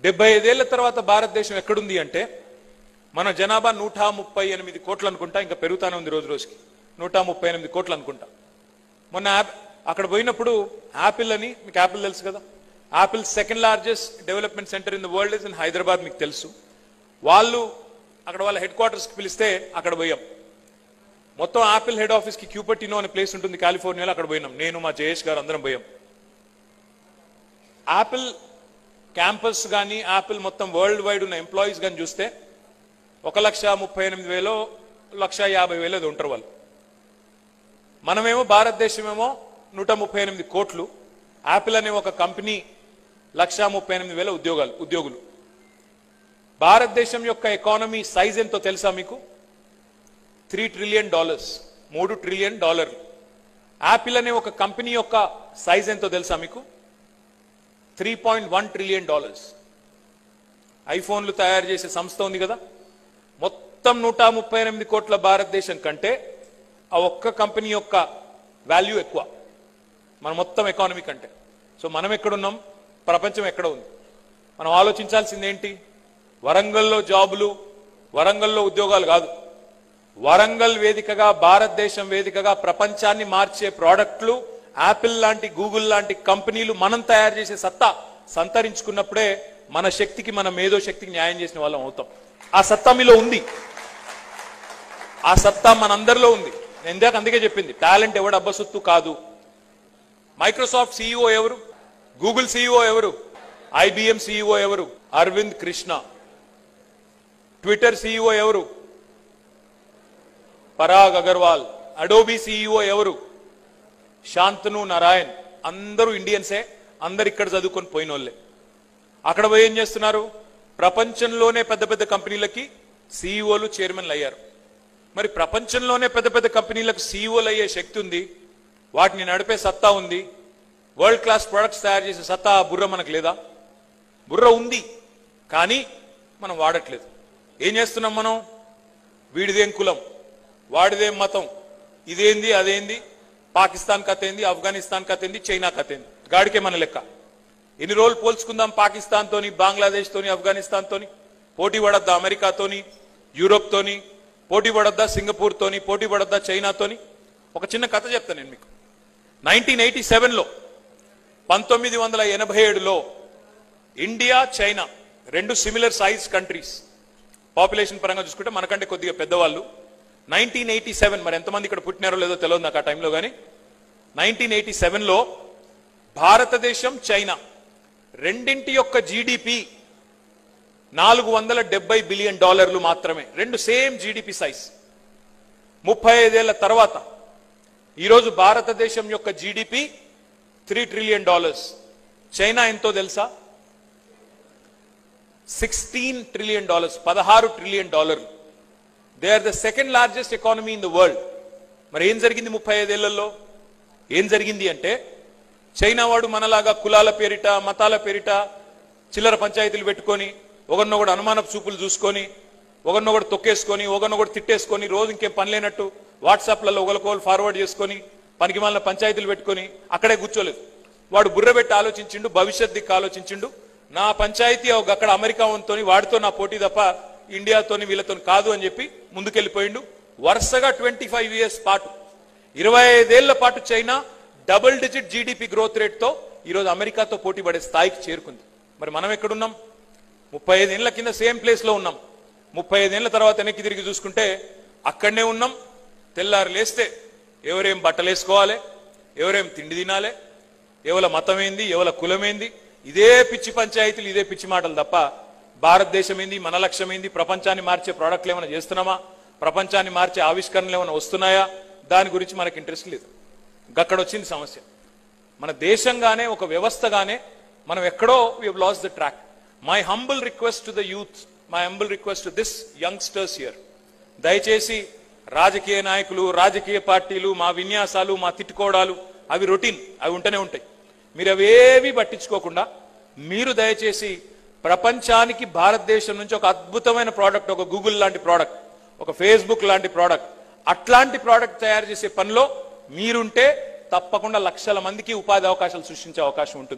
75 ఏళ్ల తర్వాత భారతదేశం ఎక్కడుంది అంటే మన జనాభా 138 కోట్లు అనుకుంటా, ఇంకా పెరుగుతానే ఉంది రోజు రోజుకి. 138 కోట్లు అనుకుంటా. మొన్న అక్కడ పోయినప్పుడు యాపిల్ అని, మీకు యాపిల్ తెలుసు కదా, Apple second largest development centre in the world is in Hyderabad, మీకు తెలుసు. వాళ్ళు అక్కడ వాళ్ళ హెడ్ క్వార్టర్స్కి పిలిస్తే అక్కడ పోయాం. మొత్తం యాపిల్ హెడ్ ఆఫీస్కి క్యూపర్టినో అనే ప్లేస్ ఉంటుంది కాలిఫోర్నియాలో, అక్కడ పోయినాం. నేను మా జయేష్ గారు అందరం పోయాం. యాపిల్ క్యాంపస్ కానీ యాపిల్ మొత్తం వరల్డ్ వైడ్ ఉన్న ఎంప్లాయీస్ కానీ చూస్తే 1,38,000 1,50,000 ఉంటారు వాళ్ళు. మనమేమో భారతదేశమేమో 138 కోట్లు. యాపిల్ అనే ఒక కంపెనీ 1,38,000 ఉద్యోగులు. భారతదేశం యొక్క ఎకానమీ సైజ్ ఎంతో తెలుసా మీకు? $3 ట్రిలియన్, $3 ట్రిలియన్. యాపిల్ అనే ఒక కంపెనీ యొక్క సైజ్ ఎంతో తెలుసా మీకు? $3.1 ట్రిలియన్. ఐఫోన్లు తయారు చేసే సంస్థ ఉంది కదా, మొత్తం 138 కోట్ల భారతదేశం కంటే ఆ ఒక్క కంపెనీ యొక్క వాల్యూ ఎక్కువ మన మొత్తం ఎకానమీ కంటే. సో మనం ఎక్కడున్నాం, ప్రపంచం ఎక్కడ ఉంది? మనం ఆలోచించాల్సింది ఏంటి? వరంగల్లో జాబులు, వరంగల్లో ఉద్యోగాలు కాదు. వరంగల్ వేదికగా, భారతదేశం వేదికగా ప్రపంచాన్ని మార్చే ప్రోడక్ట్లు యాపిల్ లాంటి, గూగుల్ లాంటి కంపెనీలు మనం తయారు చేసే సత్తా సంతరించుకున్నప్పుడే మన శక్తికి, మన మేధో శక్తికి న్యాయం చేసిన వాళ్ళం అవుతాం. ఆ సత్తా మీలో ఉంది, ఆ సత్తా మనందరిలో ఉంది. నేను ఇందాక అందుకే చెప్పింది, టాలెంట్ ఎవడు అబ్బసొత్తు కాదు. మైక్రోసాఫ్ట్ సీఈఓ ఎవరు? గూగుల్ సీఈఓ ఎవరు? ఐబిఎం సీఈఓ ఎవరు? అరవింద్ కృష్ణ. ట్విట్టర్ సీఈఓ ఎవరు? పరాగ్ అగర్వాల్. అడోబీ సీఈఓ ఎవరు? శాంతను నారాయణ్. అందరూ ఇండియన్సే, అందరు ఇక్కడ చదువుకొని పోయిన వాళ్ళే. అక్కడ పోయి ఏం చేస్తున్నారు? ప్రపంచంలోనే పెద్ద పెద్ద కంపెనీలకి సీఈఓలు, చైర్మన్లు అయ్యారు. మరి ప్రపంచంలోనే పెద్ద పెద్ద కంపెనీలకు సీఈఓలు అయ్యే శక్తి ఉంది, వాటిని నడిపే సత్తా ఉంది, వరల్డ్ క్లాస్ ప్రొడక్ట్స్ తయారు చేసే సత్తా, బుర్ర మనకు లేదా? బుర్ర ఉంది, కానీ మనం వాడట్లేదు. ఏం చేస్తున్నాం మనం? వీడిదేం కులం, వాడిదేం మతం, ఇదేంది అదేంది, పాకిస్తాన్ కథ ఏంది, ఆఫ్ఘనిస్తాన్ కథ ఏంది, చైనా కథ ఏంది, గాడికే మన లెక్క. ఎన్ని రోజులు పోల్చుకుందాం పాకిస్తాన్ తోని, బంగ్లాదేశ్ తోని, ఆఫ్ఘనిస్తాన్ తోని? పోటీ పడద్దా అమెరికాతోని, యూరోప్ తోని? పోటీ పడద్దా సింగపూర్ తోని? పోటీ పడద్దా చైనాతోని? ఒక చిన్న కథ చెప్తాను నేను మీకు. 1987లో, 1987లో ఇండియా, చైనా రెండు సిమిలర్ సైజ్ కంట్రీస్, పాపులేషన్ పరంగా చూసుకుంటే మనకంటే కొద్దిగా పెద్దవాళ్ళు. 1987, మరి ఎంతమంది ఇక్కడ పుట్టినారో లేదో తెలియదు నాకు ఆ టైంలో, కానీ 1987లో భారతదేశం, చైనా రెండింటి యొక్క జీడిపి $470 బిలియన్ మాత్రమే. రెండు సేమ్ జీడిపి సైజ్. 35 ఏళ్ల తర్వాత ఈరోజు భారతదేశం యొక్క జీడిపి $3 ట్రిలియన్. చైనా ఎంతో తెలుసా? $16 trillion, $16 trillion. They are the second largest economy in the world. మరి ఏం జరిగింది 35 ఏళ్లలో? ఏం జరిగింది అంటే, చైనా వాడు మనలాగా కులాల పేరిట, మతాల పేరిట చిల్లర పంచాయతీలు పెట్టుకొని, ఒకరినొకడు అనుమానపు చూపులు చూసుకొని, ఒకరినొకడు తొక్కేసుకొని, ఒకరినొకడు తిట్టేసుకొని, రోజు ఇంకేం పని లేనట్టు వాట్సాప్లలో ఒకరికొకరు ఫార్వర్డ్ చేసుకొని, పనికి మాలిన పంచాయతీలు పెట్టుకొని అక్కడే కూర్చోలేదు. వాడు బుర్ర పెట్టి ఆలోచించిండు, భవిష్యత్ దిక్కు ఆలోచించిండు. నా పంచాయతీ అక్కడ అమెరికా వంతోని, వాడితో నా పోటీ తప్ప ఇండియాతోని వీళ్ళతో కాదు అని చెప్పి ముందుకెళ్లిపోయిండు. వరుసగా 25 ఇయర్స్ పాటు, 25 ఏళ్ల పాటు China double digit GDP growth rate తో ఈరోజు అమెరికాతో పోటీ పడే స్థాయికి చేరుకుంది. మరి మనం ఎక్కడున్నాం? 35 ఏళ్ల కింద సేమ్ ప్లేస్ లో ఉన్నాం. 35 ఏళ్ల తర్వాత వెనక్కి తిరిగి చూసుకుంటే అక్కడనే ఉన్నాం. తెల్లారు లేస్తే ఎవరేం బట్టలు వేసుకోవాలి, ఎవరేం తిండి తినాలి, ఎవల మతం ఏంది, ఎవల కులమేంది, ఇదే పిచ్చి పంచాయతీలు, ఇదే పిచ్చి మాటలు తప్ప భారతదేశం ఏంది, మన లక్ష్యం ఏంది, ప్రపంచాన్ని మార్చే ప్రోడక్ట్లు ఏమైనా చేస్తున్నామా, ప్రపంచాన్ని మార్చే ఆవిష్కరణలు ఏమైనా వస్తున్నాయా, దాని గురించి మనకి ఇంట్రెస్ట్ లేదు. అక్కడ వచ్చింది సమస్య. మన దేశంగానే, ఒక వ్యవస్థగానే మనం ఎక్కడో we have lost the track. My humble request to the youth, my humble request to this youngsters here, దయచేసి రాజకీయ నాయకులు, రాజకీయ పార్టీలు, మా విన్యాసాలు, మా తిట్టుకోవడాలు, అవి రొటీన్, అవి ఉంటూనే ఉంటాయి. మీరు అవేవి పట్టించుకోకుండా మీరు దయచేసి ప్రపంచానికి భారతదేశం నుంచి ఒక అద్భుతమైన ప్రోడక్ట్, ఒక గూగుల్ లాంటి ప్రోడక్ట్, ఒక ఫేస్బుక్ లాంటి ప్రోడక్ట్, అట్లాంటి ప్రోడక్ట్ తయారు చేసే పనిలో మీరుంటే తప్పకుండా లక్షల మందికి ఉపాధి అవకాశాలు సృష్టించే అవకాశం ఉంటుంది.